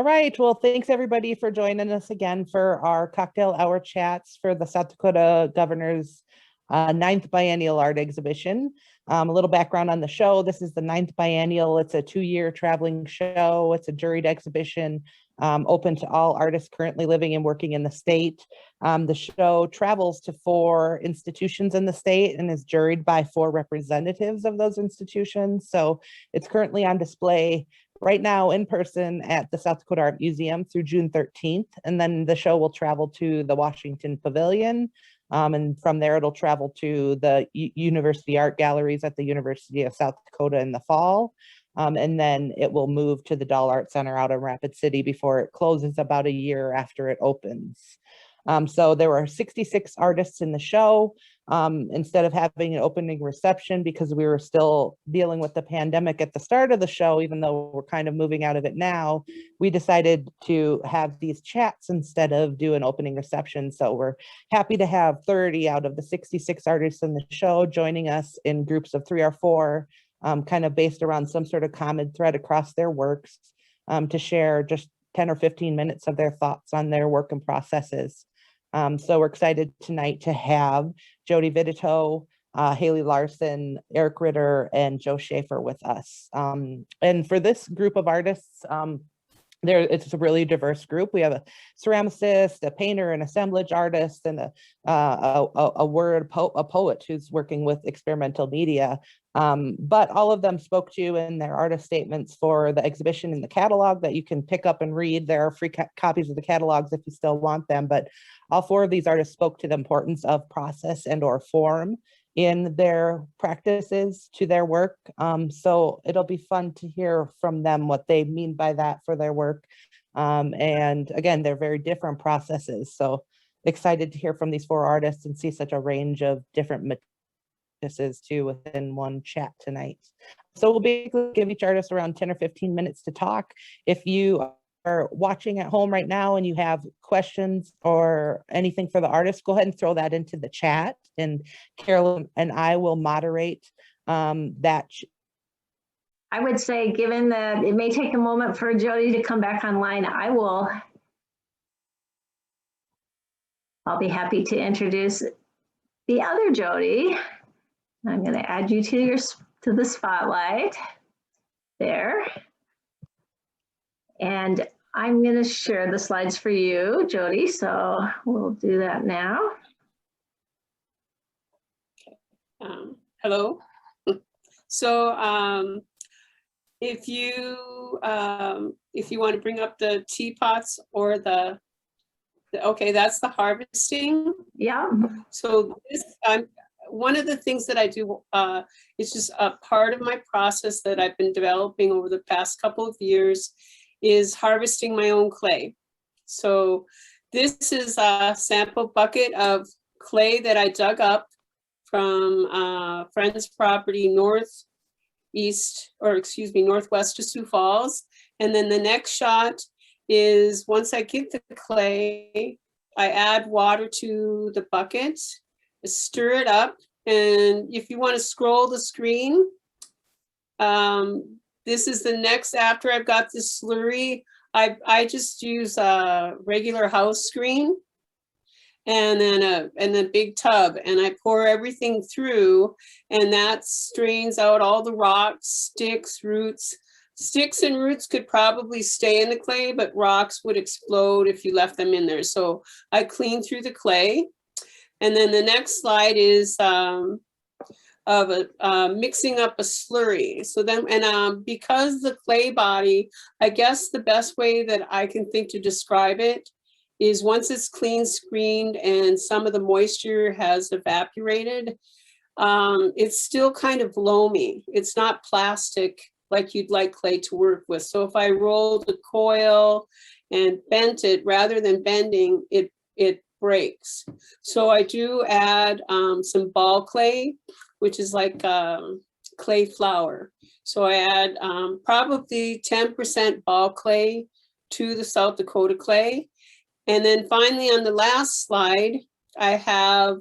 right. Well, thanks everybody for joining us again for our cocktail hour chats for the South Dakota Governor's 9th Biennial Art Exhibition. A little background on the show. This is the 9th Biennial. It's a 2-year traveling show. It's a juried exhibition open to all artists currently living and working in the state. The show travels to 4 institutions in the state and is juried by 4 representatives of those institutions. So it's currently on display right now in person at the South Dakota Art Museum through June 13th. And then the show will travel to the Washington Pavilion. And from there, it'll travel to the University Art Galleries at the University of South Dakota in the fall. And then it will move to the Doll Art Center out in Rapid City before it closes about a year after it opens. So there were 66 artists in the show. Instead of having an opening reception, because we were still dealing with the pandemic at the start of the show, even though we're kind of moving out of it now, we decided to have these chats instead of do an opening reception. So we're happy to have 30 out of the 66 artists in the show joining us in groups of 3 or 4, kind of based around some sort of common thread across their works, to share just 10 or 15 minutes of their thoughts on their work and processes. So we're excited tonight to have Jodi Vittitoe, Haley Larson, Erik Ritter, and Joe Schaeffer with us. And for this group of artists, it's a really diverse group. We have a ceramicist, a painter, an assemblage artist, and a poet who's working with experimental media. But all of them spoke to you in their artist statements for the exhibition in the catalog that you can pick up and read. There are free copies of the catalogs if you still want them. But all 4 of these artists spoke to the importance of process and or form in their practices to their work. So it'll be fun to hear from them what they mean by that for their work. And again, they're very different processes. So excited to hear from these 4 artists and see such a range of different practices too within one chat tonight. So we'll basically give each artist around 10 or 15 minutes to talk. If you are watching at home right now and you have questions or anything for the artist, go ahead and throw that into the chat, and Carolyn and I will moderate that. I would say, given that it may take a moment for Jodi to come back online, I'll be happy to introduce the other Jodi. I'm going to add you to the spotlight there. And I'm going to share the slides for you, Jodi, so we'll do that now. Hello. So if you want to bring up the teapots or okay, that's the harvesting. Yeah. So this, one of the things that I do is just a part of my process that I've been developing over the past couple of years is harvesting my own clay. So this is a sample bucket of clay that I dug up from a friend's property northwest to Sioux Falls. And then the next shot is once I get the clay, I add water to the bucket, stir it up. And if you want to scroll the screen, this is the next, after I've got this slurry, I just use a regular house screen and then a big tub, and I pour everything through, and that strains out all the rocks, sticks, roots. Sticks and roots could probably stay in the clay, but rocks would explode if you left them in there. So I clean through the clay. And then the next slide is mixing up a slurry. So then, and because the clay body, I guess the best way that I can think to describe it is once it's clean screened and some of the moisture has evaporated, it's still kind of loamy. It's not plastic like you'd like clay to work with. So if I rolled a coil and bent it, rather than bending, it breaks. So I do add some ball clay, which is like clay flour. So I add probably 10% ball clay to the South Dakota clay. And then finally on the last slide, I have,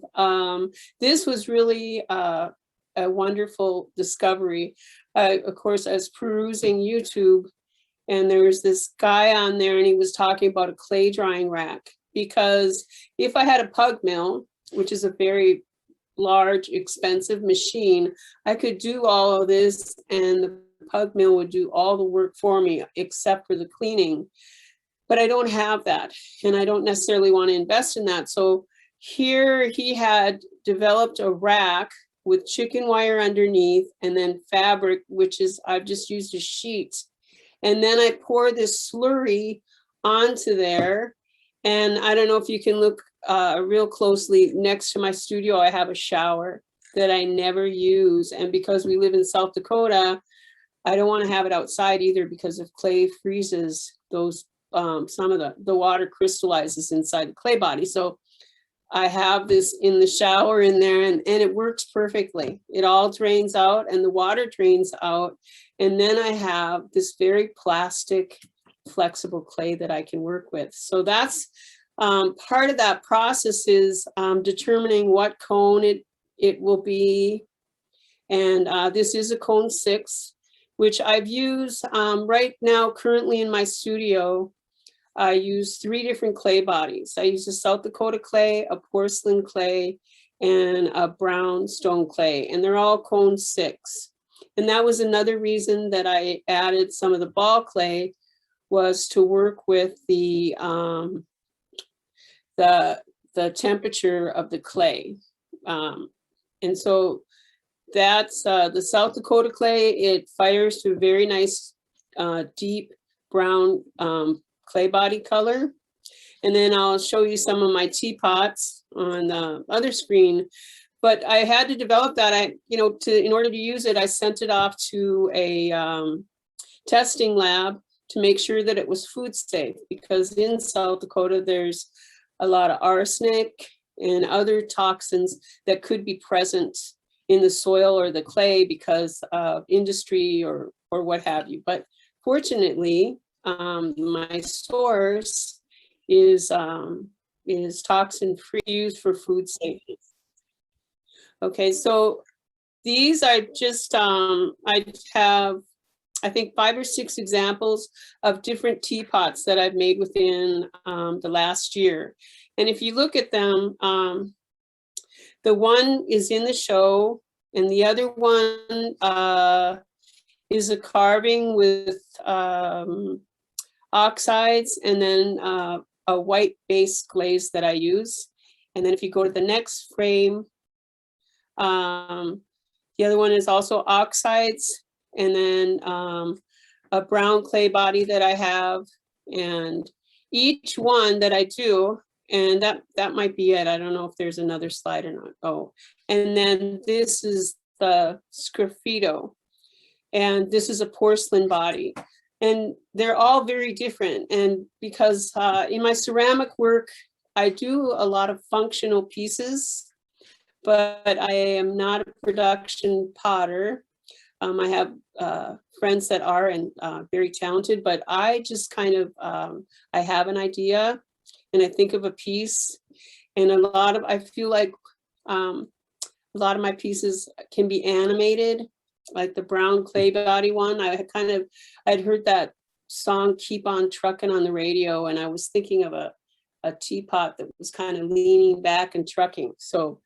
this was really a wonderful discovery. Of course, I was perusing YouTube And there was this guy on there and he was talking about a clay drying rack, because if I had a pug mill, which is a very large, expensive machine, I could do all of this and the pug mill would do all the work for me except for the cleaning. But I don't have that, and I don't necessarily want to invest in that. So here he had developed a rack with chicken wire underneath and then fabric, which is, I've just used a sheet. And then I pour this slurry onto there. And I don't know if you can look real closely next to my studio, I have a shower that I never use. And because we live in South Dakota, I don't want to have it outside either, because if clay freezes, those some of the water crystallizes inside the clay body. So I have this in the shower in there, and it works perfectly. It all drains out and the water drains out. And then I have this very plastic, flexible clay that I can work with. So that's part of that process is determining what cone it will be. And this is a cone 6, which I've used right now currently in my studio. I use 3 different clay bodies. I use a South Dakota clay, a porcelain clay, and a brown stone clay, and they're all cone 6. And that was another reason that I added some of the ball clay, was to work with the temperature of the clay. And so that's the South Dakota clay. It fires to a very nice deep brown clay body color. And then I'll show you some of my teapots on the other screen. But I had to develop that. In order to use it, I sent it off to a testing lab to make sure that it was food safe, because in South Dakota, there's a lot of arsenic and other toxins that could be present in the soil or the clay because of industry or what have you. But fortunately, my source is toxin free, used for food safety. Okay, so these are just I have, I think, 5 or 6 examples of different teapots that I've made within the last year. And if you look at them, the one is in the show, and the other one is a carving with oxides, and then a white base glaze that I use. And then if you go to the next frame, the other one is also oxides, and then a brown clay body that I have. And each one that I do, and that might be it. I don't know if there's another slide or not. Oh, and then this is the sgraffito, and this is a porcelain body. And they're all very different. And because in my ceramic work, I do a lot of functional pieces, but I am not a production potter. I have friends that are and very talented, but I just kind of, I have an idea and I think of a piece, and I feel like a lot of my pieces can be animated, like the brown clay body one. I'd heard that song Keep on Trucking on the radio, and I was thinking of a teapot that was kind of leaning back and trucking. So,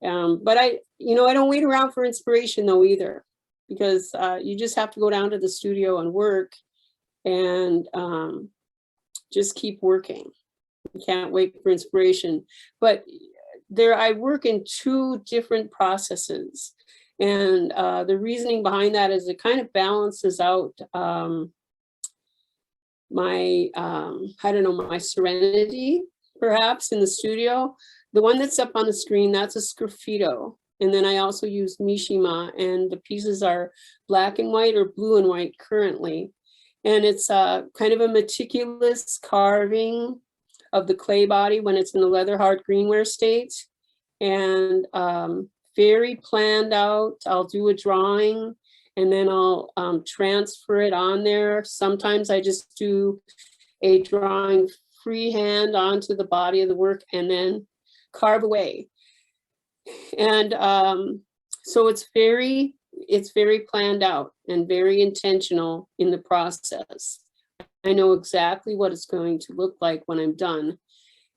but I don't wait around for inspiration though either, because you just have to go down to the studio and work, and just keep working. You can't wait for inspiration. But I work in 2 different processes. And the reasoning behind that is it kind of balances out my serenity, perhaps, in the studio. The one that's up on the screen, that's a sgraffito. And then I also use Mishima, and the pieces are black and white or blue and white currently. And it's kind of a meticulous carving of the clay body when it's in the leather hard greenware state. And very planned out. I'll do a drawing and then I'll transfer it on there. Sometimes I just do a drawing freehand onto the body of the work and then carve away. And so it's very planned out and very intentional in the process. I know exactly what it's going to look like when I'm done.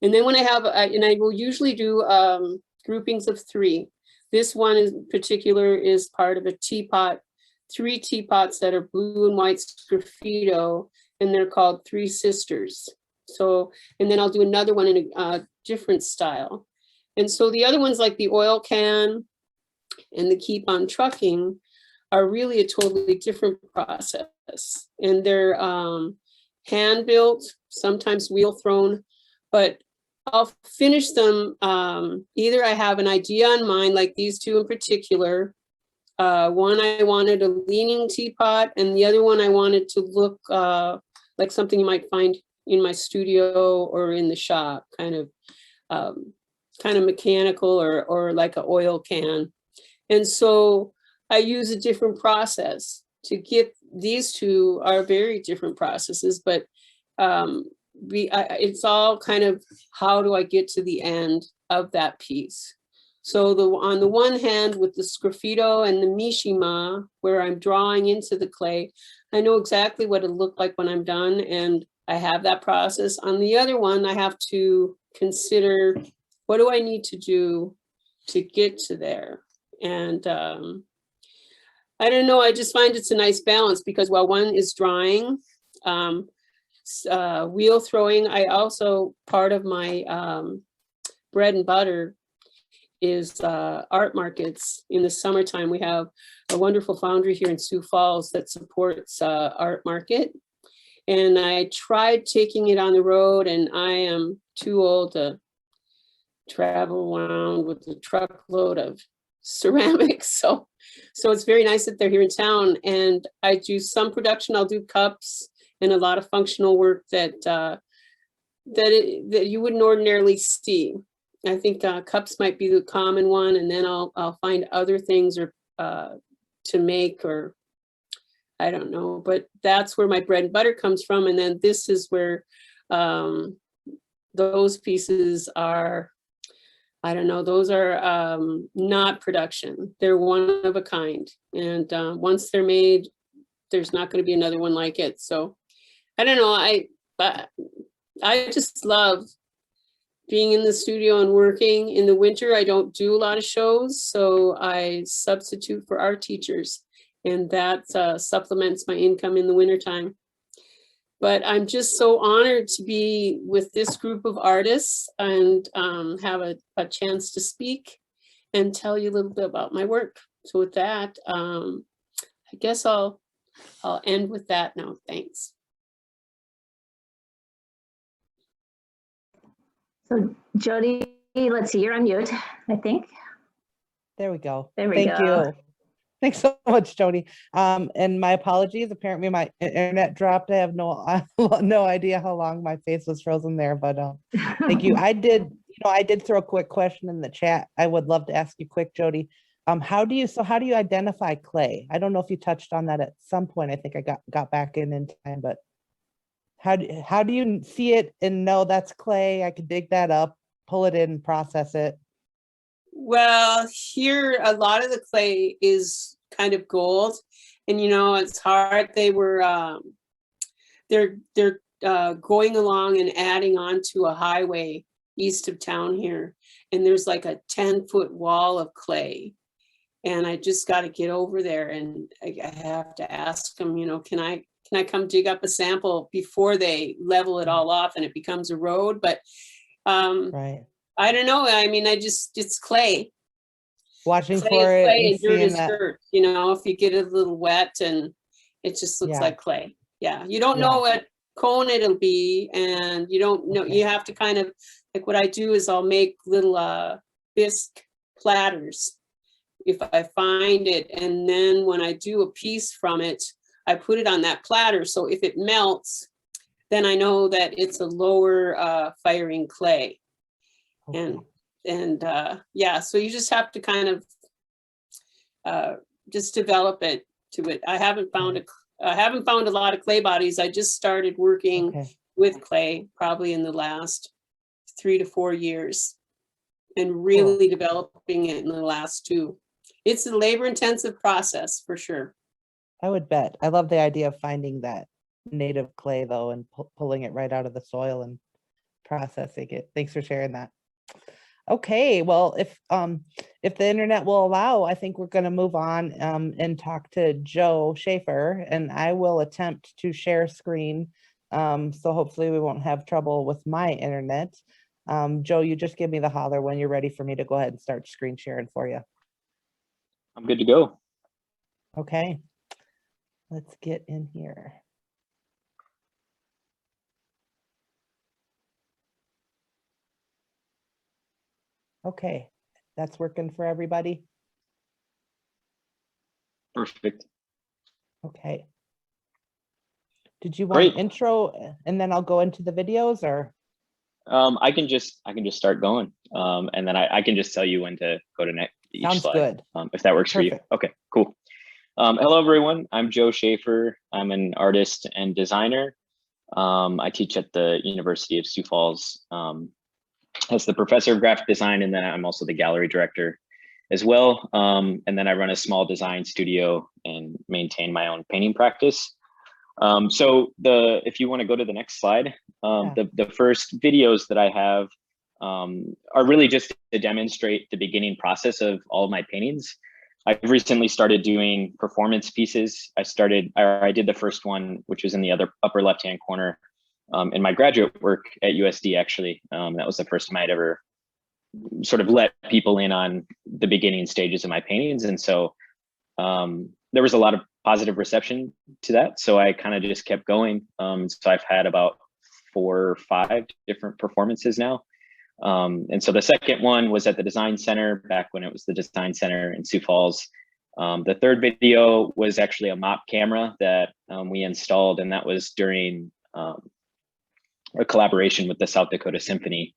And then when and I will usually do groupings of 3. This one in particular is part of a teapot, 3 teapots that are blue and white sgraffito, and they're called 3 Sisters. So, and then I'll do another one in a different style. And so the other ones, like the oil can and the keep on trucking, are really a totally different process. And they're hand built, sometimes wheel thrown, but I'll finish them. Either I have an idea in mind, like these 2 in particular. One I wanted a leaning teapot, and the other one I wanted to look like something you might find in my studio or in the shop, kind of mechanical, or like an oil can. And so I use a different process to get these 2 are very different processes, but it's all kind of how do I get to the end of that piece. So on the one hand, with the sgraffito and the mishima, where I'm drawing into the clay, I know exactly what it'll look like when I'm done, and I have that process. On the other one, I have to consider, what do I need to do to get to there? And I don't know, I just find it's a nice balance, because while one is drawing, wheel throwing, I also, part of my bread and butter is art markets. In the summertime, we have a wonderful foundry here in Sioux Falls that supports art market. And I tried taking it on the road, and I am too old to travel around with a truckload of ceramics. So it's very nice that they're here in town. And I do some production. I'll do cups and a lot of functional work that that you wouldn't ordinarily see. I think cups might be the common one, and then I'll find other things or to make, or I don't know, but that's where my bread and butter comes from. And then this is where those pieces are, I don't know, those are not production. They're one of a kind. And once they're made, there's not going to be another one like it. So I don't know, I just love being in the studio and working. In the winter, I don't do a lot of shows, so I substitute for art teachers, and that supplements my income in the wintertime. But I'm just so honored to be with this group of artists and have a chance to speak and tell you a little bit about my work. So with that, I guess I'll end with that now. Thanks. So Jodi, let's see, you're on mute, I think. There we go. There we Thank go. you. Thanks so much, Jodi. And my apologies. Apparently my internet dropped. I have no idea how long my face was frozen there, but thank you. I did throw a quick question in the chat. I would love to ask you quick, Jodi. How do you identify clay? I don't know if you touched on that at some point. I think I got back in time, but how do you see it and know that's clay? I could dig that up, pull it in, process it. Well, here a lot of the clay is kind of gold, and it's hard. They were they're going along and adding on to a highway east of town here, and there's like a 10-foot wall of clay, and I just got to get over there, and I have to ask them, can I come dig up a sample before they level it all off and it becomes a road? But Right. I don't know. I mean, it's clay. Watching Clay for it clay and and dirt seeing is that. dirt. If you get it a little wet, and it just looks like clay. Yeah, you don't know what cone it'll be, and you don't know. You have to kind of, like, what I do is I'll make little bisque platters if I find it, and then when I do a piece from it, I put it on that platter. So if it melts, then I know that it's a lower firing clay. Okay. And yeah, so you just have to kind of just develop it to it. I haven't found a lot of clay bodies. I just started working with clay probably in the last 3 to 4 years, and really developing it in the last 2. It's a labor-intensive process for sure. I would bet. I love the idea of finding that native clay though, and pulling it right out of the soil and processing it. Thanks for sharing that. Okay, well, if the internet will allow, I think we're going to move on and talk to Joe Schaeffer, and I will attempt to share screen. So hopefully we won't have trouble with my internet. Joe, you just give me the holler when you're ready for me to go ahead and start screen sharing for you. I'm good to go. Okay, let's get in here. Okay, that's working for everybody. Perfect. Okay. Did you want Great. an intro and then I'll go into the videos, or? I can just start going, and then I can just tell you when to go to each Sounds slide, good. If that works Perfect. for you. Okay, cool. Hello everyone. I'm Joe Schaeffer. I'm an artist and designer. I teach at the University of Sioux Falls as the professor of graphic design, and then I'm also the gallery director as well. And then I run a small design studio and maintain my own painting practice. So if you want to go to the next slide, the first videos that I have are really just to demonstrate the beginning process of all of my paintings. I've recently started doing performance pieces. I did the first one, which was in the upper left-hand corner in my graduate work at USD, actually. That was the first time I'd ever sort of let people in on the beginning stages of my paintings. And so there was a lot of positive reception to that. So I kind of just kept going. So I've had about 4 or 5 different performances now. And so the second one was at the Design Center back when it was the Design Center in Sioux Falls. The third video was actually a mop camera that we installed, and that was during a collaboration with the South Dakota Symphony.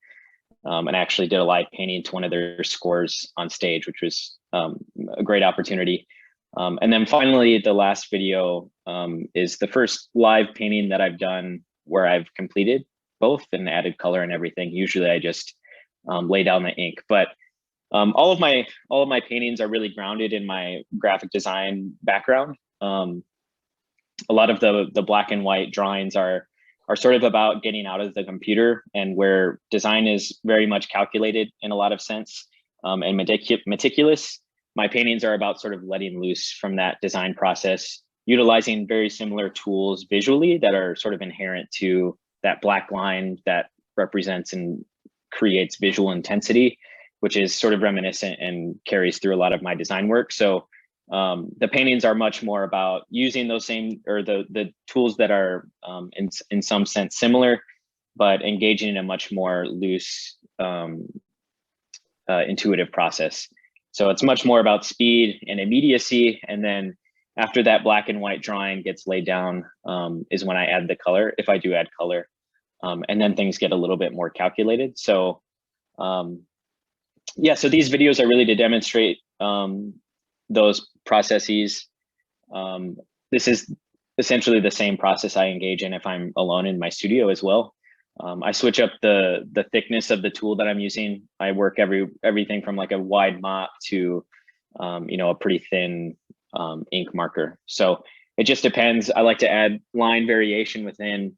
And I actually did a live painting to one of their scores on stage, which was a great opportunity. And then finally, the last video is the first live painting that I've done where I've completed both and added color and everything. Usually I just lay down the ink, but all of my paintings are really grounded in my graphic design background. A lot of the black and white drawings are sort of about getting out of the computer, and where design is very much calculated in a lot of sense and meticulous. My paintings are about sort of letting loose from that design process, utilizing very similar tools visually that are sort of inherent to that black line that represents and creates visual intensity, which is sort of reminiscent and carries through a lot of my design work. So the paintings are much more about using those same, or the tools that are in some sense similar, but engaging in a much more loose, intuitive process. So it's much more about speed and immediacy. And then after that black and white drawing gets laid down is when I add the color, if I do add color. And then things get a little bit more calculated. So yeah, so these videos are really to demonstrate those processes. This is essentially the same process I engage in if I'm alone in my studio as well. I switch up the thickness of the tool that I'm using. I work everything from like a wide mop to a pretty thin ink marker. So it just depends. I like to add line variation within.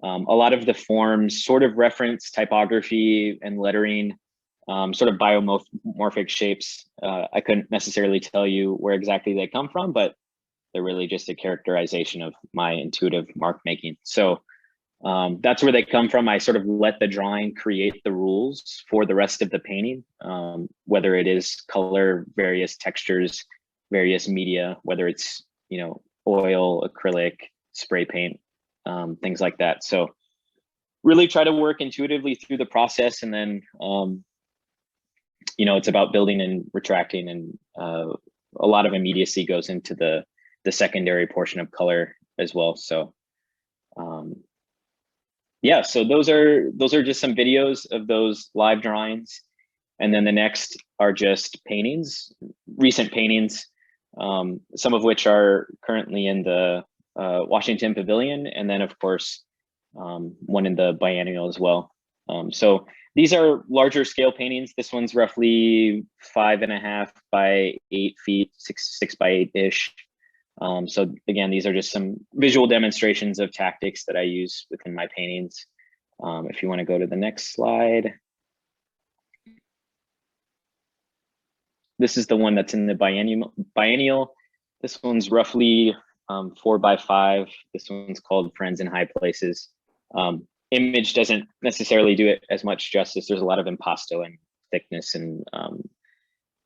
A lot of the forms sort of reference typography and lettering, sort of biomorphic shapes. I couldn't necessarily tell you where exactly they come from, but they're really just a characterization of my intuitive mark making. So that's where they come from. I sort of let the drawing create the rules for the rest of the painting, whether it is color, various textures, various media, whether it's, oil, acrylic, spray paint, things like that. So really try to work intuitively through the process. And then, it's about building and retracting, and a lot of immediacy goes into the secondary portion of color as well. So yeah, so those are just some videos of those live drawings. And then the next are just paintings, recent paintings, some of which are currently in the Washington Pavilion, and then of course, one in the Biennial as well. So these are larger scale paintings. This one's roughly 5.5 by 8 feet, 6 by 8-ish. So again, these are just some visual demonstrations of tactics that I use within my paintings. If you want to go to the next slide. This is the one that's in the biennial. This one's roughly 4x5. This one's called Friends in High Places. Image doesn't necessarily do it as much justice. There's a lot of impasto and thickness and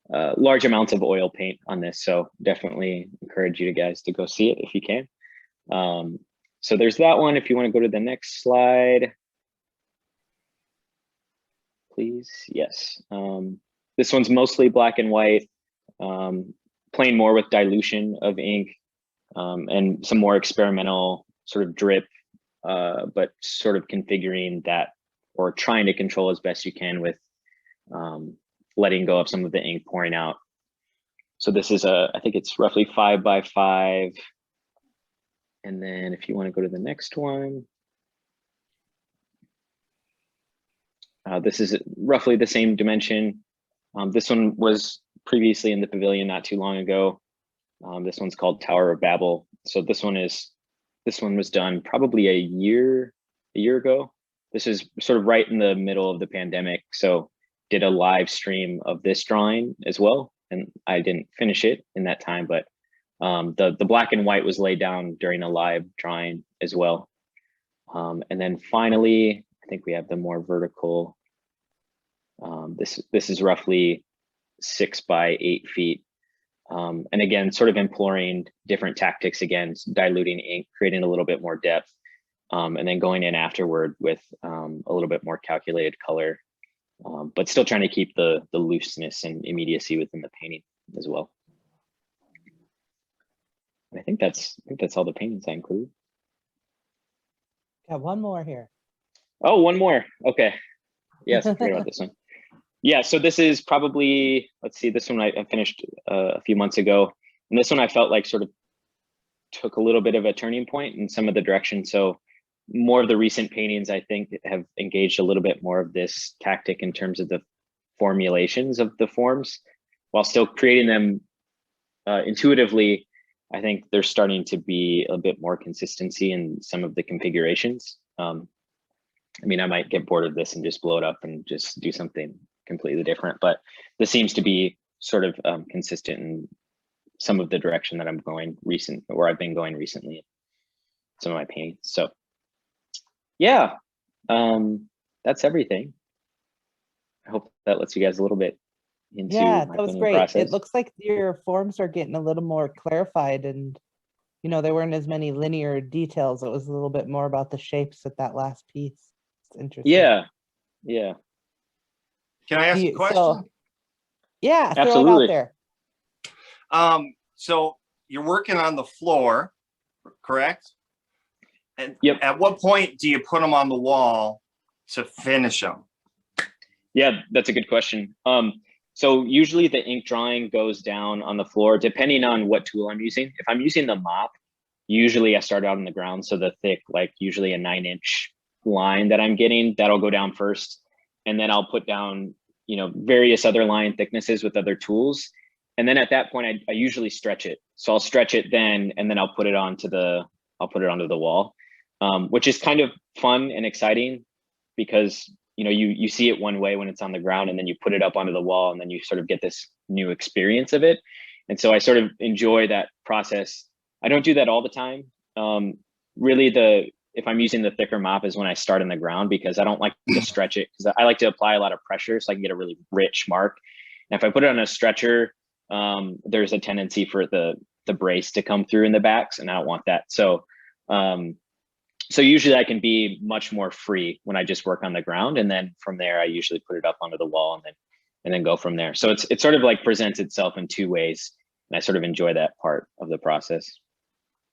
large amounts of oil paint on this. So definitely encourage you guys to go see it if you can. So there's that one. If you want to go to the next slide, please. Yes. This one's mostly black and white, playing more with dilution of ink and some more experimental sort of drip, but sort of configuring that or trying to control as best you can with letting go of some of the ink pouring out. So this is I think it's roughly 5x5. And then if you want to go to the next one, this is roughly the same dimension. This one was previously in the pavilion not too long ago. This one's called Tower of Babel. So this one was done probably a year ago. This is sort of right in the middle of the pandemic. So did a live stream of this drawing as well. And I didn't finish it in that time, but the black and white was laid down during a live drawing as well. And then finally, I think we have the more vertical. This is roughly 6 by 8 feet. And again, sort of employing different tactics, again, diluting ink, creating a little bit more depth, and then going in afterward with a little bit more calculated color, but still trying to keep the looseness and immediacy within the painting as well. And I think that's all the paintings I include. Got one more here. Oh, one more. Okay. Yes, I forgot about this one. Yeah, so this is probably, let's see, this one I finished a few months ago. And this one I felt like sort of took a little bit of a turning point in some of the direction. So more of the recent paintings, I think, have engaged a little bit more of this tactic in terms of the formulations of the forms, while still creating them intuitively. I think there's starting to be a bit more consistency in some of the configurations. I mean, I might get bored of this and just blow it up and just do something completely different, but this seems to be sort of consistent in some of the direction that I've been going recently in some of my paintings. So yeah, that's everything. I hope that lets you guys a little bit into Yeah, my that was painting great. process. It looks like your forms are getting a little more clarified, and there weren't as many linear details. It was a little bit more about the shapes at that last piece. It's interesting. Yeah. Can I ask a question? So, yeah, throw it Absolutely. out there. So you're working on the floor, correct? And Yep. At what point do you put them on the wall to finish them? Yeah, that's a good question. So usually the ink drawing goes down on the floor, depending on what tool I'm using. If I'm using the mop, usually I start out on the ground. So the thick, like usually a 9-inch line that I'm getting, that'll go down first. And then I'll put down, various other line thicknesses with other tools. And then at that point, I usually stretch it. So I'll stretch it then, and then I'll put it onto the wall, which is kind of fun and exciting because, you see it one way when it's on the ground, and then you put it up onto the wall, and then you sort of get this new experience of it. And so I sort of enjoy that process. I don't do that all the time. Really, if I'm using the thicker mop is when I start on the ground, because I don't like to stretch it, because I like to apply a lot of pressure so I can get a really rich mark. And if I put it on a stretcher, there's a tendency for the brace to come through in the backs, and I don't want that. So so usually I can be much more free when I just work on the ground, and then from there I usually put it up onto the wall and then go from there. So it sort of like presents itself in two ways, and I sort of enjoy that part of the process.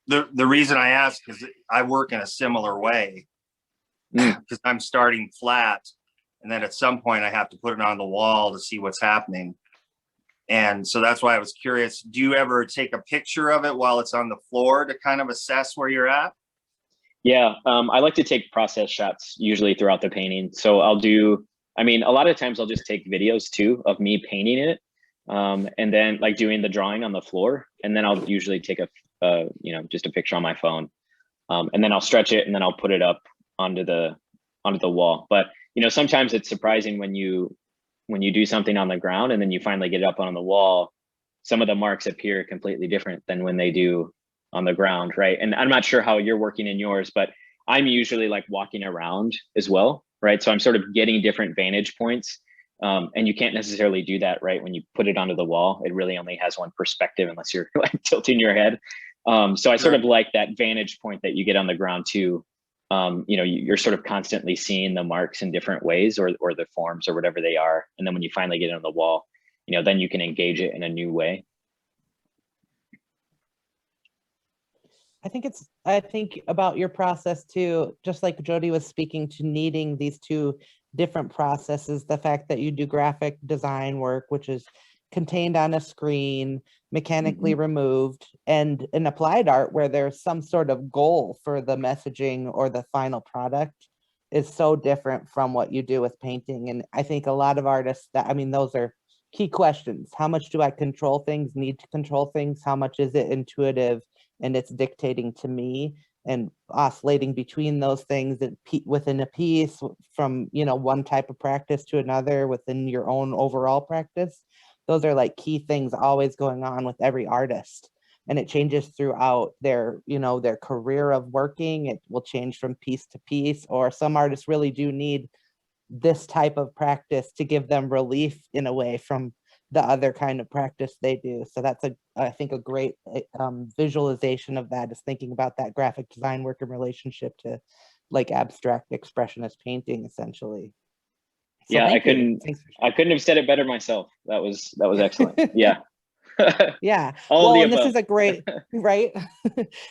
The reason I ask is I work in a similar way, because I'm starting flat, and then at some point I have to put it on the wall to see what's happening. And so that's why I was curious, do you ever take a picture of it while it's on the floor to kind of assess where you're at? Yeah, I like to take process shots usually throughout the painting. So a lot of times I'll just take videos too of me painting it, and then like doing the drawing on the floor. And then I'll usually take a just a picture on my phone. And then I'll stretch it and then I'll put it up onto the wall. But, sometimes it's surprising when you do something on the ground and then you finally get it up on the wall, some of the marks appear completely different than when they do on the ground, right? And I'm not sure how you're working in yours, but I'm usually like walking around as well, right? So I'm sort of getting different vantage points. And you can't necessarily do that, right? When you put it onto the wall, it really only has one perspective unless you're like tilting your head. So I sort of like that vantage point that you get on the ground too. You're sort of constantly seeing the marks in different ways or the forms or whatever they are. And then when you finally get it on the wall, then you can engage it in a new way. I think about your process too, just like Jodi was speaking to needing these two different processes, the fact that you do graphic design work, which is contained on a screen, mechanically removed, and an applied art where there's some sort of goal for the messaging or the final product is so different from what you do with painting. And I think a lot of artists those are key questions. How much do I control things, need to control things? How much is it intuitive and it's dictating to me? And oscillating between those things within a piece from, one type of practice to another within your own overall practice. Those are like key things always going on with every artist. And it changes throughout their career of working. It will change from piece to piece, or some artists really do need this type of practice to give them relief in a way from the other kind of practice they do. So that's I think a great visualization of that, is thinking about that graphic design work in relationship to like abstract expressionist painting, essentially. So yeah, I couldn't have said it better myself. That was excellent. Yeah. Yeah. All and this is a great, right?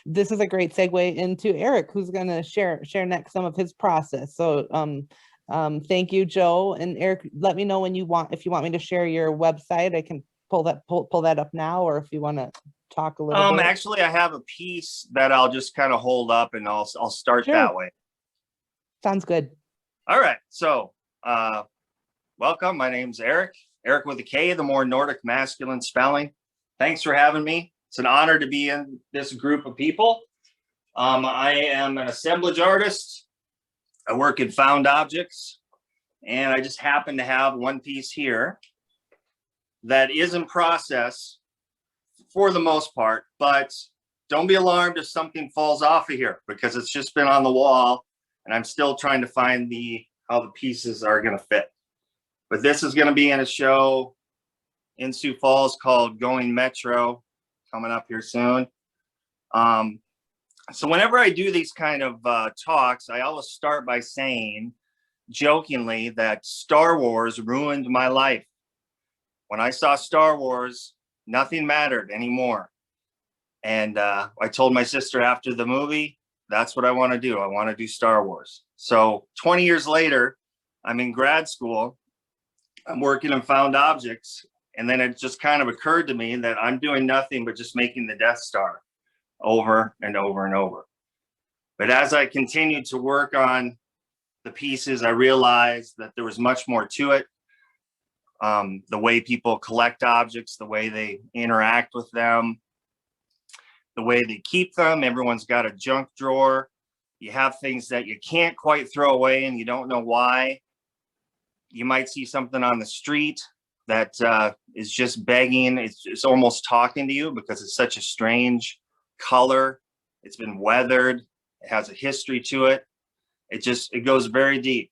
This is a great segue into Eric, who's going to share next some of his process. So thank you, Joe. And Eric, let me know if you want me to share your website. I can pull that up now, or if you want to talk a little bit. Actually, I have a piece that I'll just kind of hold up and I'll start that way. Sounds good. All right. So welcome. My name's Eric with a K, the more Nordic masculine spelling. Thanks for having me. It's an honor to be in this group of people. I am an assemblage artist. I work in found objects, and I just happen to have one piece here that is in process for the most part, but don't be alarmed if something falls off of here, because it's just been on the wall and I'm still trying to find how the pieces are going to fit. But this is going to be in a show in Sioux Falls called Going Metro, coming up here soon. So whenever I do these kind of talks, I always start by saying jokingly that Star Wars ruined my life. When I saw Star Wars, nothing mattered anymore. And I told my sister after the movie, that's what I want to do. I want to do Star Wars. So 20 years later, I'm in grad school. I'm working in found objects. And then it just kind of occurred to me that I'm doing nothing but just making the Death Star over and over and over. But as I continued to work on the pieces, I realized that there was much more to it. The way people collect objects, the way they interact with them, the way they keep them. Everyone's got a junk drawer. You have things that you can't quite throw away and you don't know why. You might see something on the street that is just begging. It's almost talking to you because it's such a strange color. It's been weathered. It has a history to it. It goes very deep.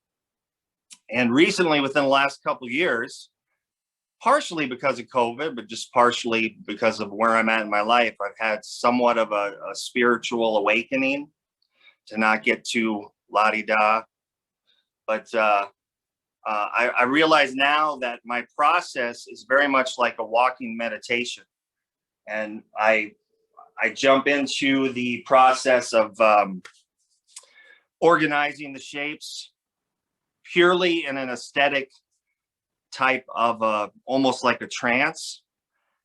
And recently, within the last couple of years, partially because of COVID, but just partially because of where I'm at in my life, I've had somewhat of a spiritual awakening, to not get too la-di-da. But I realize now that my process is very much like a walking meditation. And I jump into the process of organizing the shapes purely in an aesthetic type of almost like a trance.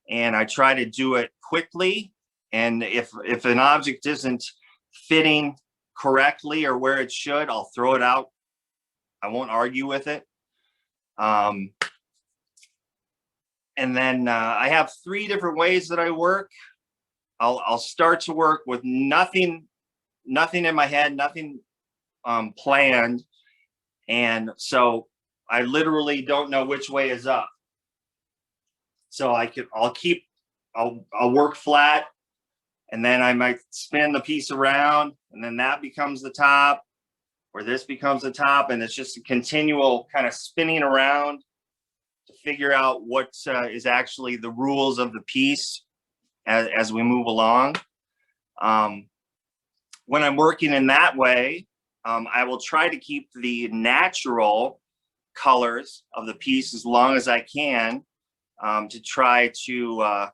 And I try to do it quickly. And if an object isn't fitting correctly or where it should, I'll throw it out. I won't argue with it. And then I have 3 different ways that I work. I'll start to work with nothing in my head, nothing planned. And so I literally don't know which way is up. So I'll work flat, and then I might spin the piece around, and then that becomes the top, or this becomes the top, and it's just a continual kind of spinning around to figure out what is actually the rules of the piece as we move along. When I'm working in that way, I will try to keep the natural colors of the piece as long as I can, to try to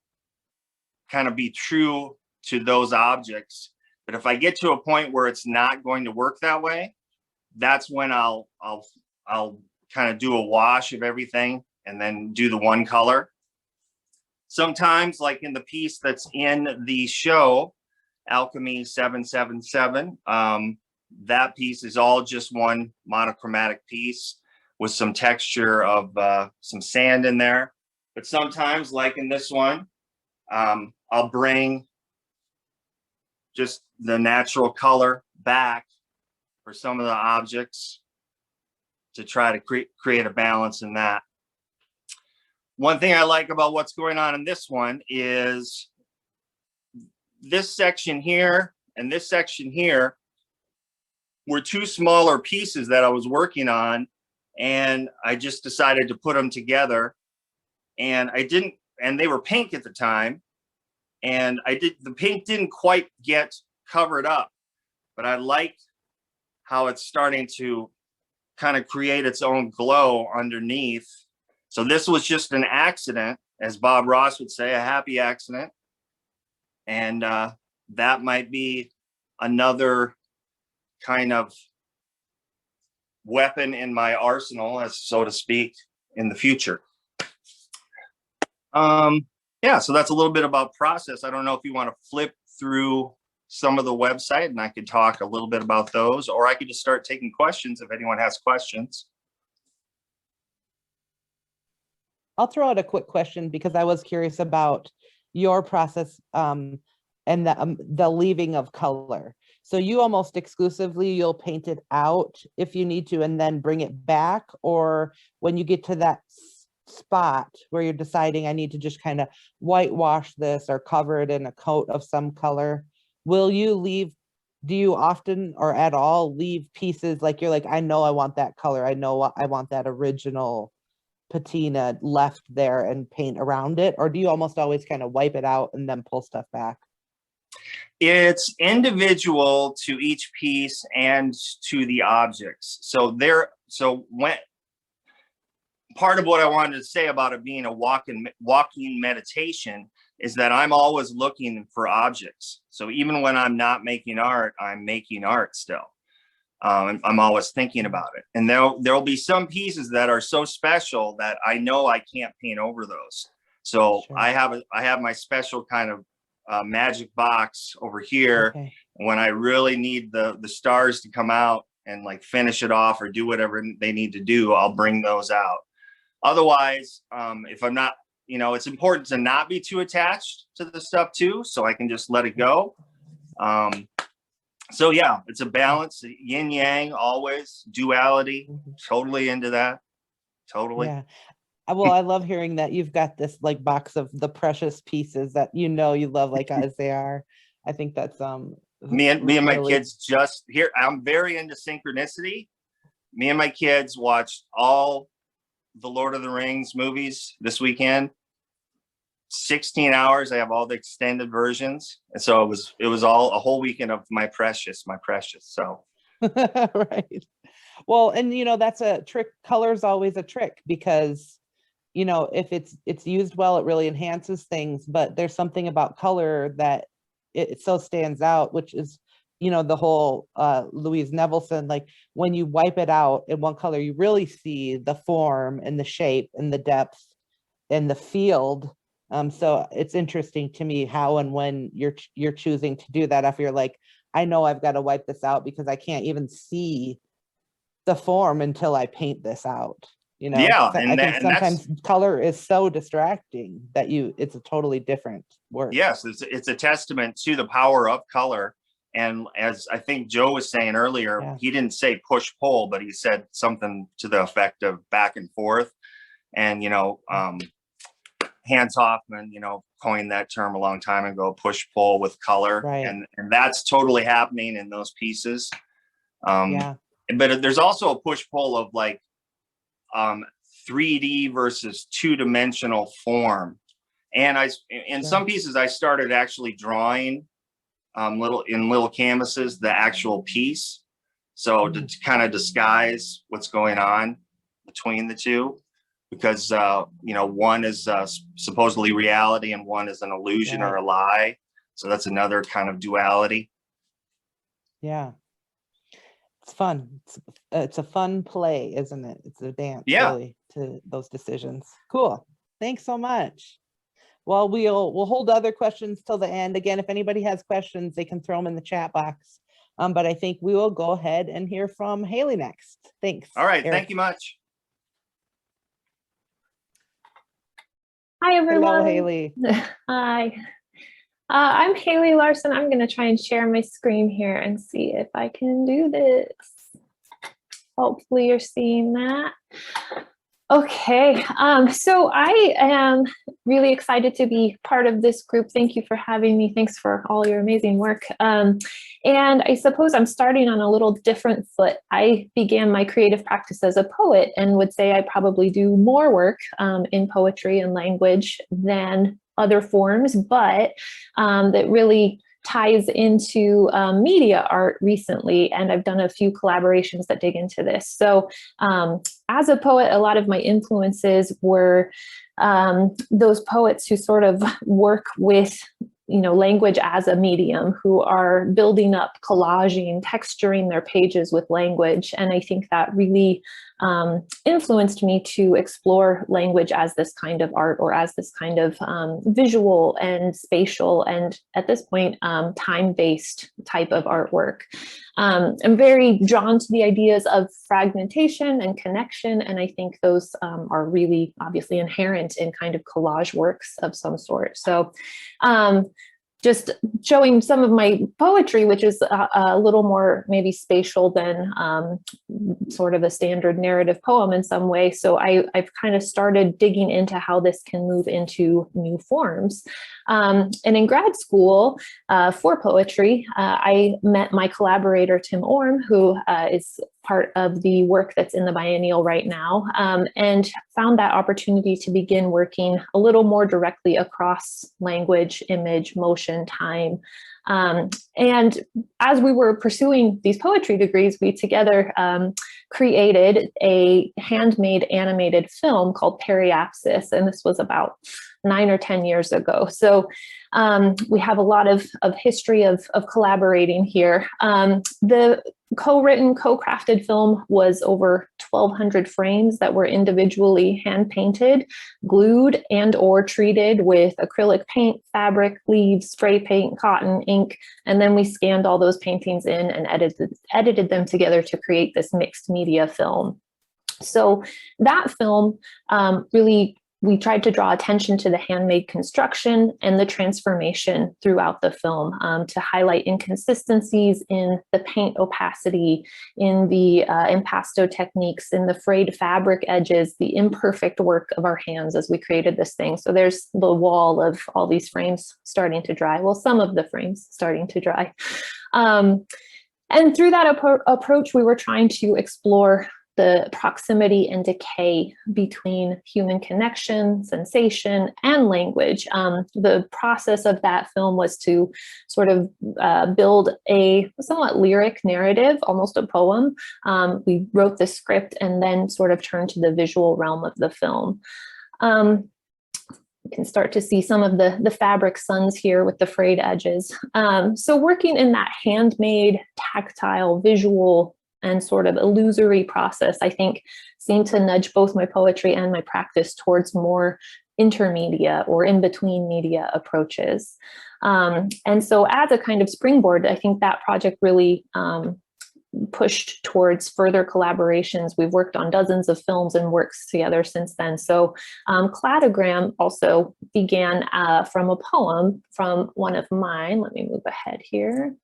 kind of be true to those objects. But if I get to a point where it's not going to work that way, that's when I'll kind of do a wash of everything and then do the one color. Sometimes, like in the piece that's in the show, Alchemy 777, that piece is all just one monochromatic piece with some texture of some sand in there. But sometimes, like in this one, I'll bring just the natural color back for some of the objects to try to create a balance in that. One thing I like about what's going on in this one is this section here and this section here were two smaller pieces that I was working on, and I just decided to put them together. And they were pink at the time, and the pink didn't quite get covered up, but I like how it's starting to kind of create its own glow underneath. So this was just an accident, as Bob Ross would say, a happy accident. And that might be another kind of weapon in my arsenal, as so to speak, in the future. Yeah, so that's a little bit about process. I don't know if you want to flip through some of the website and I could talk a little bit about those, or I could just start taking questions if anyone has questions. I'll throw out a quick question because I was curious about your process and the leaving of color. So you almost exclusively, you'll paint it out if you need to and then bring it back, or when you get to that spot where you're deciding I need to just kind of whitewash this or cover it in a coat of some color, will you leave, do you often or at all leave pieces like you're like, I know I want that color, I know I want that original patina left there and paint around it, or do you almost always kind of wipe it out and then pull stuff back? It's individual to each piece and to the objects. So when part of what I wanted to say about it being a walking meditation is that I'm always looking for objects. So even when I'm not making art, I'm making art still. I'm always thinking about it. And there'll be some pieces that are so special that I know I can't paint over those. So sure. I have my special kind of magic box over here. Okay. When I really need the stars to come out and like finish it off or do whatever they need to do, I'll bring those out. Otherwise, if I'm not, it's important to not be too attached to the stuff too, so I can just let it go. So yeah, it's a balance, yin yang, always duality, totally into that. Totally. Yeah. Well, I love hearing that you've got this like box of the precious pieces that you love like as they are. I think that's me and my kids just here. I'm very into synchronicity. Me and my kids watched all the Lord of the Rings movies this weekend. 16 hours. I have all the extended versions. And so it was all a whole weekend of my precious. So right. Well, and that's a trick. Color is always a trick because if it's used well, it really enhances things, but there's something about color that it so stands out, which is the whole Louise Nevelson, like when you wipe it out in one color, you really see the form and the shape and the depth and the field. So it's interesting to me how and when you're choosing to do that. If you're like, I know I've got to wipe this out because I can't even see the form until I paint this out, you know? Yeah, I and think that's sometimes color is so distracting that it's a totally different work. yes, it's a testament to the power of color. And as I think Joe was saying earlier, Yeah. he didn't say push pull, but he said something to the effect of back and forth. And Hans Hoffman, coined that term a long time ago, push pull with color. Right. And that's totally happening in those pieces. Yeah. But there's also a push pull of like 3D versus two-dimensional form. And in Sure. some pieces, I started actually drawing little canvases, the actual piece. So to kind of disguise what's going on between the two, because, one is supposedly reality and one is an illusion or a lie. So that's another kind of duality. Yeah. It's fun. It's a fun play, isn't it? It's a dance, Yeah. really, to those decisions. Cool. Thanks so much. Well, we'll hold other questions till the end. Again, if anybody has questions, they can throw them in the chat box. But I think we will go ahead and hear from Haley next. Thanks. All right. Eric. Thank you much. Hi, everyone. Hello, Haley. Hi. I'm Haley Larson. I'm going to try and share my screen here and see if I can do this. Hopefully you're seeing that. Okay, so I am really excited to be part of this group. Thank you for having me. Thanks for all your amazing work. And I suppose I'm starting on a little different foot. I began my creative practice as a poet and would say I probably do more work in poetry and language than other forms, but that really ties into media art recently, and I've done a few collaborations that dig into this. So as a poet, a lot of my influences were those poets who sort of work with language as a medium, who are building up, collaging, texturing their pages with language. And I think that really influenced me to explore language as this kind of art, or as this kind of visual and spatial, and at this point, time-based type of artwork. I'm very drawn to the ideas of fragmentation and connection, and I think those are really obviously inherent in kind of collage works of some sort. So just showing some of my poetry, which is a little more maybe spatial than sort of a standard narrative poem in some way. So I've kind of started digging into how this can move into new forms. And in grad school for poetry, I met my collaborator, Tim Orm, who is part of the work that's in the biennial right now, and found that opportunity to begin working a little more directly across language, image, motion, time. And as we were pursuing these poetry degrees, we together created a handmade animated film called Periapsis, and this was about 9 or 10 years ago. So we have a lot of history of collaborating here. The co-written, co-crafted film was over 1,200 frames that were individually hand-painted, glued and or treated with acrylic paint, fabric, leaves, spray paint, cotton, ink, and then we scanned all those paintings in and edited them together to create this mixed media film. So that film really, we tried to draw attention to the handmade construction and the transformation throughout the film to highlight inconsistencies in the paint opacity, in the impasto techniques, in the frayed fabric edges, the imperfect work of our hands as we created this thing. So there's the wall of all these frames starting to dry. Well, some of the frames starting to dry. And through that approach, we were trying to explore the proximity and decay between human connection, sensation, and language. The process of that film was to sort of build a somewhat lyric narrative, almost a poem. We wrote the script and then sort of turned to the visual realm of the film. You can start to see some of the fabric suns here with the frayed edges. So working in that handmade, tactile, visual, and sort of illusory process, I think, seemed to nudge both my poetry and my practice towards more intermedia or in-between media approaches. And so as a kind of springboard, I think that project really pushed towards further collaborations. We've worked on dozens of films and works together since then. So Cladogram also began from a poem from one of mine. Let me move ahead here.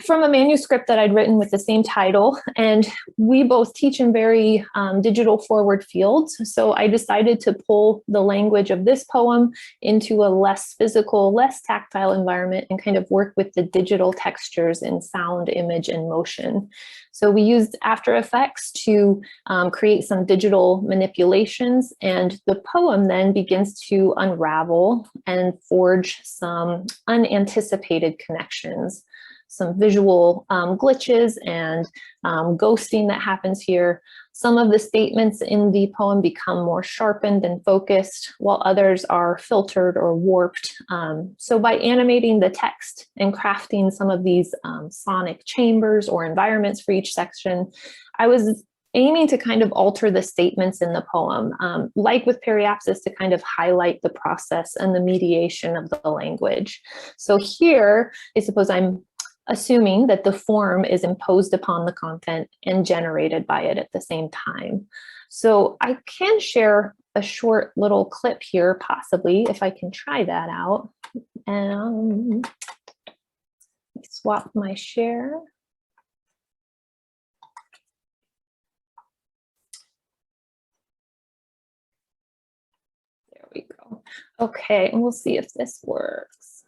From a manuscript that I'd written with the same title, and we both teach in very digital forward fields. So I decided to pull the language of this poem into a less physical, less tactile environment and kind of work with the digital textures in sound, image, and motion. So we used After Effects to create some digital manipulations, and the poem then begins to unravel and forge some unanticipated connections. Some visual glitches and ghosting that happens here. Some of the statements in the poem become more sharpened and focused, while others are filtered or warped. So by animating the text and crafting some of these sonic chambers or environments for each section, I was aiming to kind of alter the statements in the poem, like with periapsis, to kind of highlight the process and the mediation of the language. So here, I suppose I'm assuming that the form is imposed upon the content and generated by it at the same time. So I can share a short little clip here, possibly, if I can try that out. Swap my share. There we go. Okay, and we'll see if this works.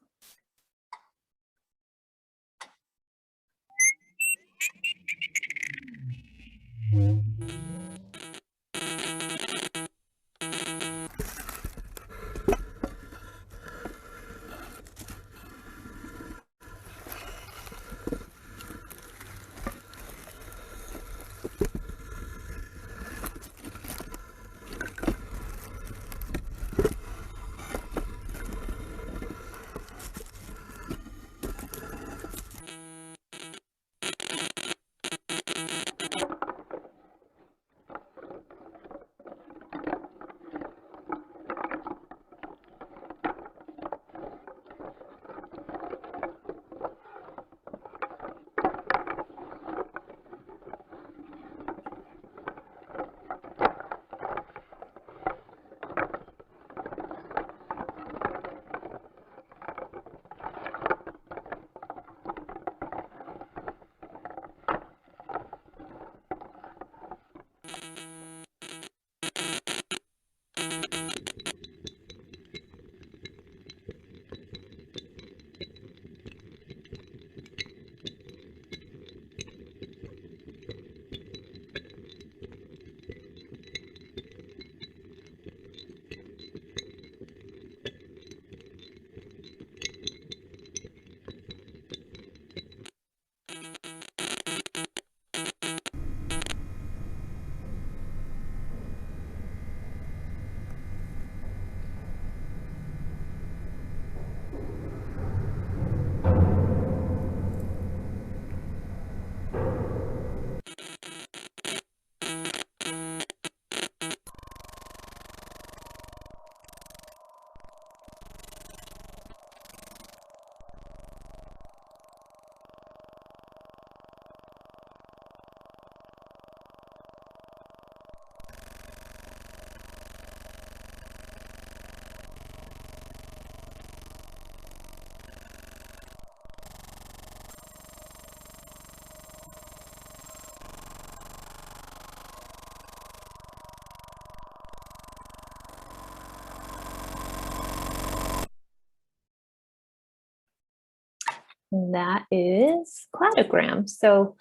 And that is Cladogram. So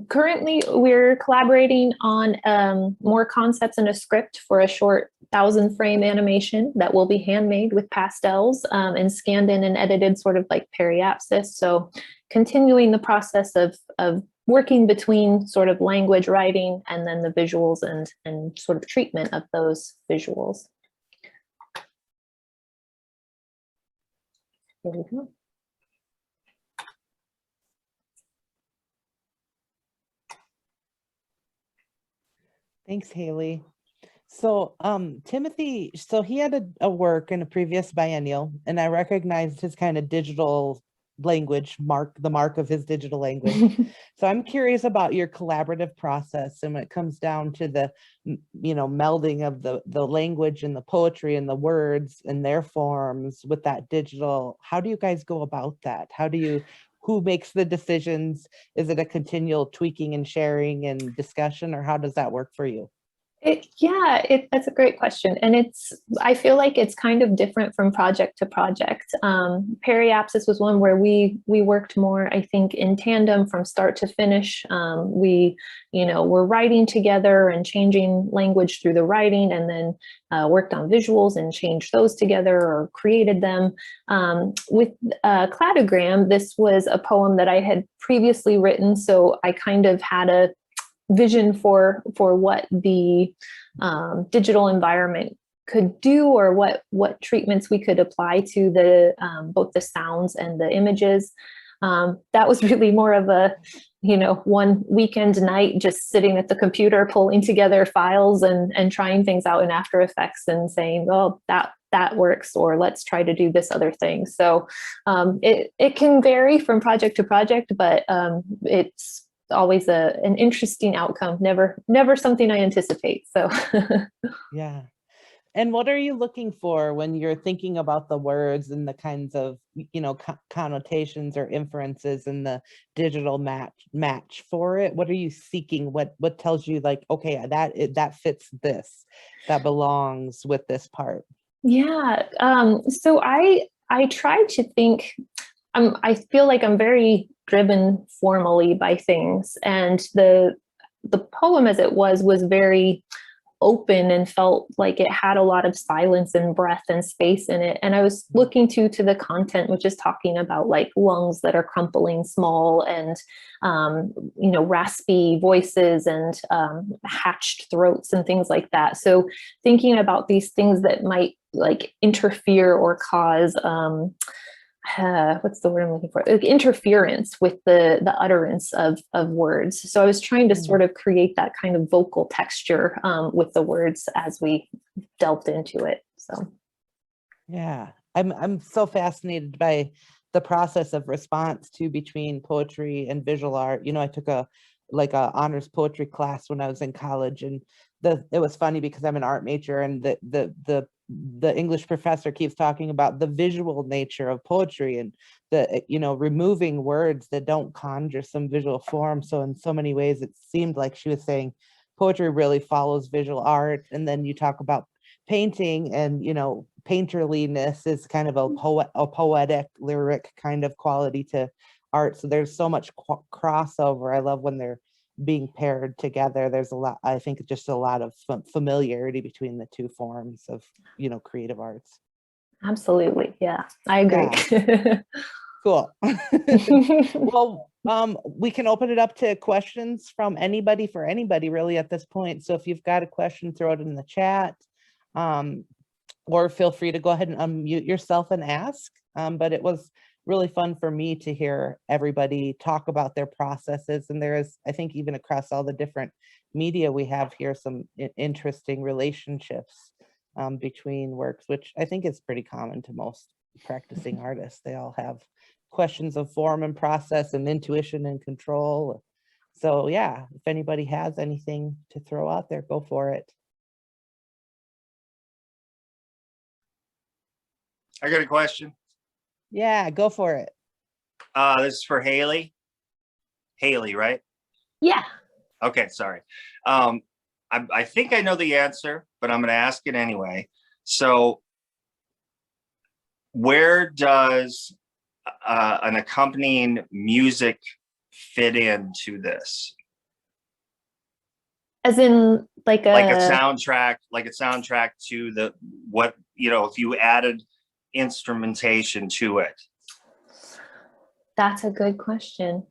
currently we're collaborating on more concepts and a script for a short 1,000-frame animation that will be handmade with pastels and scanned in and edited sort of like periapsis. So continuing the process of working between sort of language writing and then the visuals and sort of treatment of those visuals. Here we go. Thanks, Haley. So Timothy, so he had a work in a previous biennial, and I recognized his kind of digital language, the mark of his digital language. So I'm curious about your collaborative process, and when it comes down to the, melding of the language and the poetry and the words and their forms with that digital, how do you guys go about that? Who makes the decisions? Is it a continual tweaking and sharing and discussion, or how does that work for you? That's a great question. And I feel like it's kind of different from project to project. Periapsis was one where we worked more, I think, in tandem from start to finish. We, were writing together and changing language through the writing, and then worked on visuals and changed those together or created them. With Cladogram, this was a poem that I had previously written, so I kind of had a vision for what the digital environment could do, or what treatments we could apply to the both the sounds and the images. That was really more of a one weekend night, just sitting at the computer pulling together files and trying things out in After Effects and saying, oh, that works, or let's try to do this other thing. So it can vary from project to project, but it's always an interesting outcome. Never something I anticipate. So yeah. And what are you looking for when you're thinking about the words and the kinds of connotations or inferences in the digital match for it? What are you seeking? What tells you, like, okay, that fits this, that belongs with this part? Yeah. So I try to think. I feel like I'm very driven formally by things, and the poem as it was very open and felt like it had a lot of silence and breath and space in it. And I was looking to the content, which is talking about like lungs that are crumpling small, and raspy voices and hatched throats and things like that. So thinking about these things that might like interfere or cause what's the word I'm looking for? Like interference with the utterance of words. So I was trying to sort of create that kind of vocal texture with the words as we delved into it. So yeah, I'm so fascinated by the process of response between poetry and visual art. I took a honors poetry class when I was in college, and it was funny because I'm an art major, and the English professor keeps talking about the visual nature of poetry and the removing words that don't conjure some visual form. So in so many ways, it seemed like she was saying poetry really follows visual art. And then you talk about painting, and painterliness is kind of a poetic lyric kind of quality to art. So there's so much crossover. I love when they're being paired together. There's a lot, I think, just a lot of familiarity between the two forms of creative arts. Absolutely. Yeah, I agree. Yeah. Cool. Well, we can open it up to questions from anybody for anybody really at this point. So if you've got a question, throw it in the chat, or feel free to go ahead and unmute yourself and ask. But it was really fun for me to hear everybody talk about their processes. And there is, I think, even across all the different media we have here, some interesting relationships between works, which I think is pretty common to most practicing artists. They all have questions of form and process and intuition and control. So yeah, if anybody has anything to throw out there, go for it. I got a question. Yeah, go for it. This is for Haley. Haley, right? Yeah. Okay, sorry. I think I know the answer, but I'm going to ask it anyway. So where does an accompanying music fit into this? As in like a soundtrack to if you added instrumentation to it? That's a good question.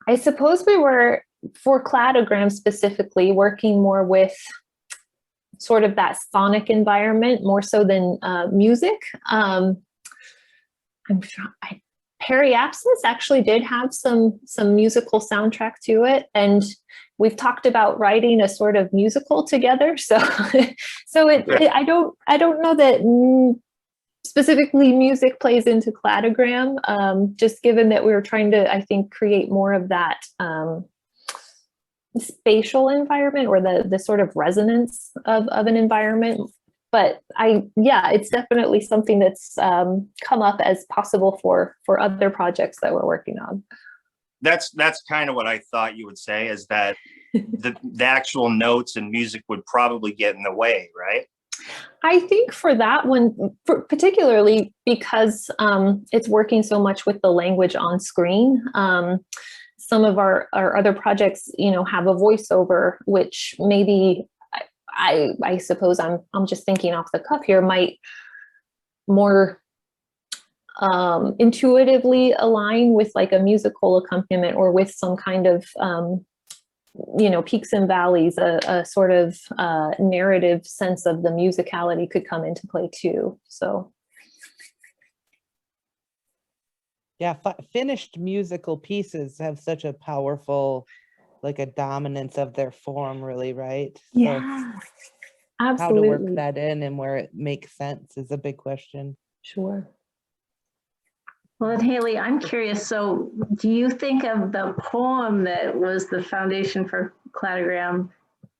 I suppose we were, for Cladogram specifically, working more with sort of that sonic environment more so than music. I'm sure Periapsis actually did have some musical soundtrack to it, and we've talked about writing a sort of musical together. So I don't know that specifically music plays into cladogram, just given that we were trying to, I think, create more of that spatial environment, or the sort of resonance of an environment. But yeah, it's definitely something that's come up as possible for other projects that we're working on. That's kind of what I thought you would say, is that the actual notes and music would probably get in the way, right? I think for that one, particularly because it's working so much with the language on screen. Some of our other projects, have a voiceover, which maybe I suppose I'm just thinking off the cuff here, might more intuitively align with like a musical accompaniment, or with some kind of peaks and valleys, a sort of narrative sense of the musicality could come into play too. So Yeah, finished musical pieces have such a powerful, like a dominance of their form, really, right? yeah, How to work absolutely. that in and where it makes sense is a big question. Sure. Well, and Haley, I'm curious. So do you think of the poem that was the foundation for cladogram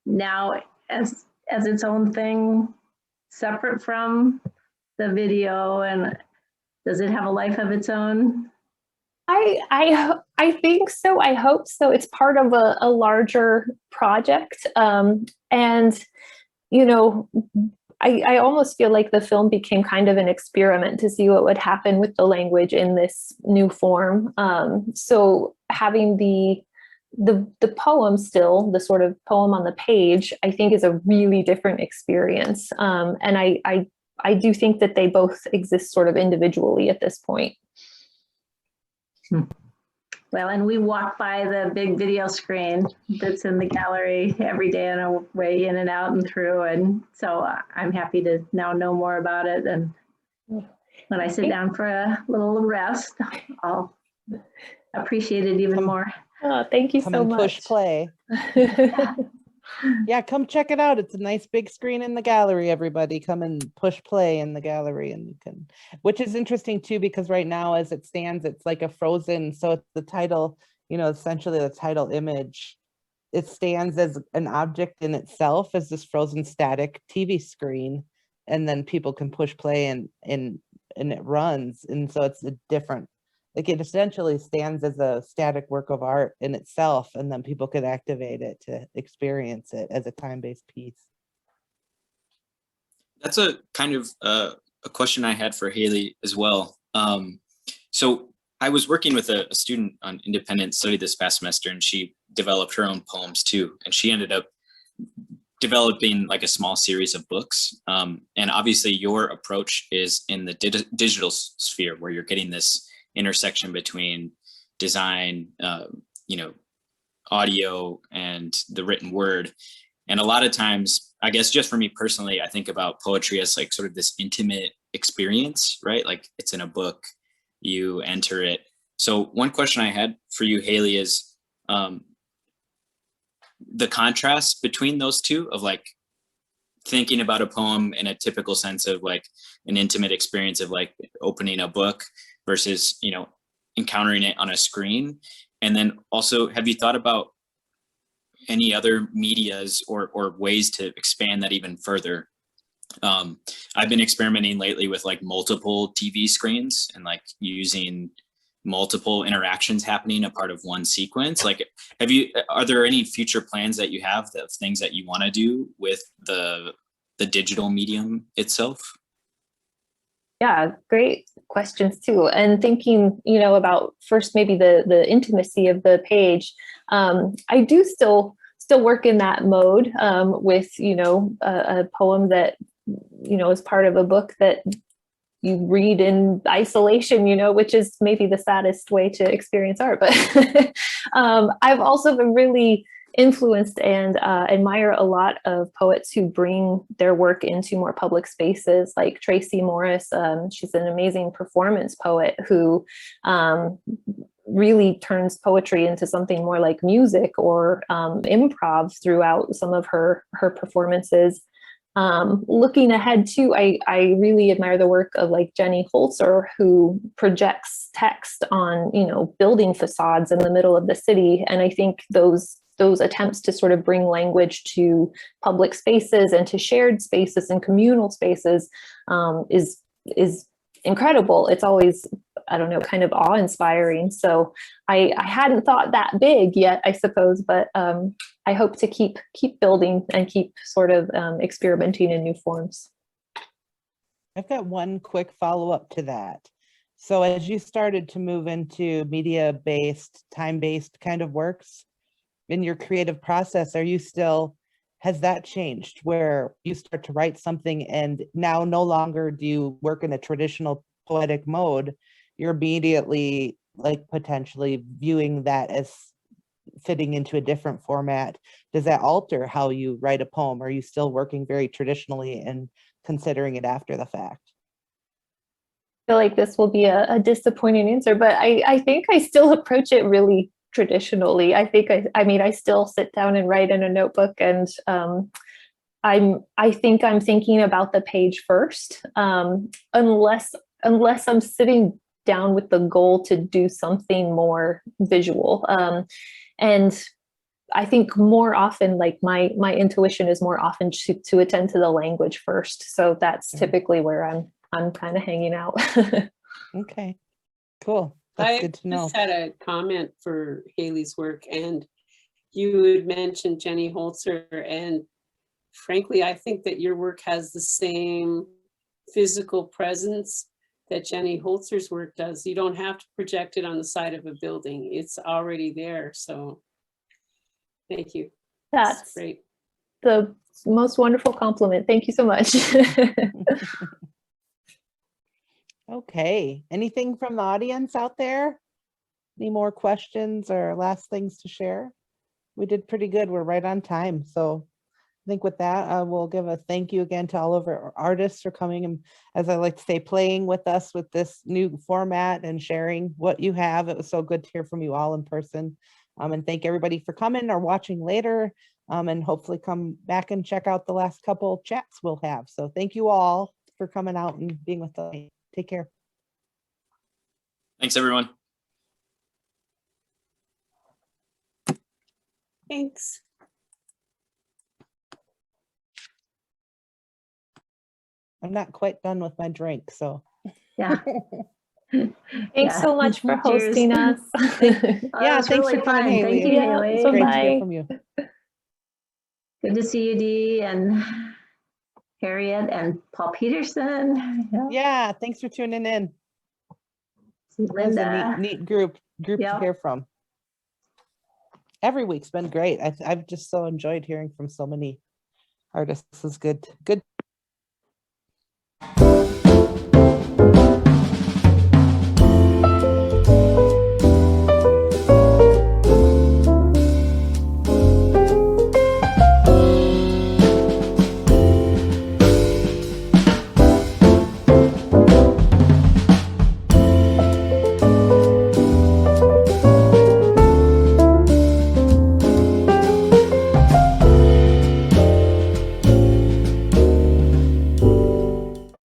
now as its own thing, separate from the video, and does it have a life of its own? I think so. I hope so. It's part of a larger project. And, I almost feel like the film became kind of an experiment to see what would happen with the language in this new form. So having the poem still, the sort of poem on the page, I think is a really different experience. And I do think that they both exist sort of individually at this point. Well, and we walk by the big video screen that's in the gallery every day on our way in and out and through. And so I'm happy to now know more about it. And when I sit down for a little rest, I'll appreciate it even more. Oh, thank you Come so and much. push play. Yeah, come check it out. It's a nice big screen in the gallery, everybody. Come and push play in the gallery, and you can, which is interesting too, because right now as it stands, it's like a frozen, so it's the title, essentially the title image. It stands as an object in itself, as this frozen static TV screen, and then people can push play and it runs. And so it's a different, like it essentially stands as a static work of art in itself, and then people could activate it to experience it as a time-based piece. That's a kind of a question I had for Haley as well. So I was working with a student on independent study this past semester, and she developed her own poems too. And she ended up developing like a small series of books. And obviously your approach is in the digital sphere, where you're getting this intersection between design, audio, and the written word. And a lot of times, I guess just for me personally, I think about poetry as like sort of this intimate experience, right? Like it's in a book, you enter it. So one question I had for you, Haley, is the contrast between those two, of like thinking about a poem in a typical sense of like an intimate experience of like opening a book versus, encountering it on a screen. And then also, have you thought about any other medias or ways to expand that even further? I've been experimenting lately with like multiple TV screens and like using multiple interactions happening a part of one sequence. Like, are there any future plans that you have of things that you want to do with the digital medium itself? Yeah, great questions too. And thinking, about first maybe the intimacy of the page. I do still work in that mode with, a poem that, is part of a book that you read in isolation, which is maybe the saddest way to experience art. But I've also been really influenced and admire a lot of poets who bring their work into more public spaces, like Tracy Morris. She's an amazing performance poet who really turns poetry into something more like music or improv throughout some of her performances. Looking ahead too, I really admire the work of like Jenny Holzer, who projects text on, you know, building facades in the middle of the city. And I think those attempts to sort of bring language to public spaces and to shared spaces and communal spaces is incredible. It's always, I don't know, kind of awe-inspiring. So I hadn't thought that big yet, I suppose, but I hope to keep building and keep sort of experimenting in new forms. I've got one quick follow-up to that. So as you started to move into media-based, time-based kind of works in your creative process, has that changed where you start to write something and now no longer do you work in a traditional poetic mode? You're immediately like potentially viewing that as fitting into a different format. Does that alter how you write a poem? Are you still working very traditionally and considering it after the fact? I feel like this will be a disappointing answer, but I think I still approach it really traditionally. I think I mean I still sit down and write in a notebook, and I think I'm thinking about the page first, unless I'm sitting down with the goal to do something more visual. And I think more often, like my intuition is more often to attend to the language first. So that's typically where I'm kind of hanging out. Okay, cool. That's good to know. I just had a comment for Haley's work, and you had mentioned Jenny Holzer, and frankly, I think that your work has the same physical presence that Jenny Holzer's work does. You don't have to project it on the side of a building. It's already there. So thank you. That's great. The most wonderful compliment. Thank you so much. Okay, anything from the audience out there? Any more questions or last things to share? We did pretty good. We're right on time. So I think with that, we'll give a thank you again to all of our artists for coming and, as I like to say, playing with us with this new format and sharing what you have. It was so good to hear from you all in person. And thank everybody for coming or watching later, and hopefully come back and check out the last couple chats we'll have. So thank you all for coming out and being with us. Take care. Thanks, everyone. Thanks. I'm not quite done with my drink, so. Yeah. Thanks so much for hosting us. Yeah, thanks really for coming, fun. Haley. Thank you, Yeah, Haley. It's great to Bye. hear from you. Good to see you, Dee, and Harriet and Paul Peterson. Yeah, thanks for tuning in. See It was a Linda. neat group to Yep. hear from. Every week's been great. I've just so enjoyed hearing from so many artists. This is good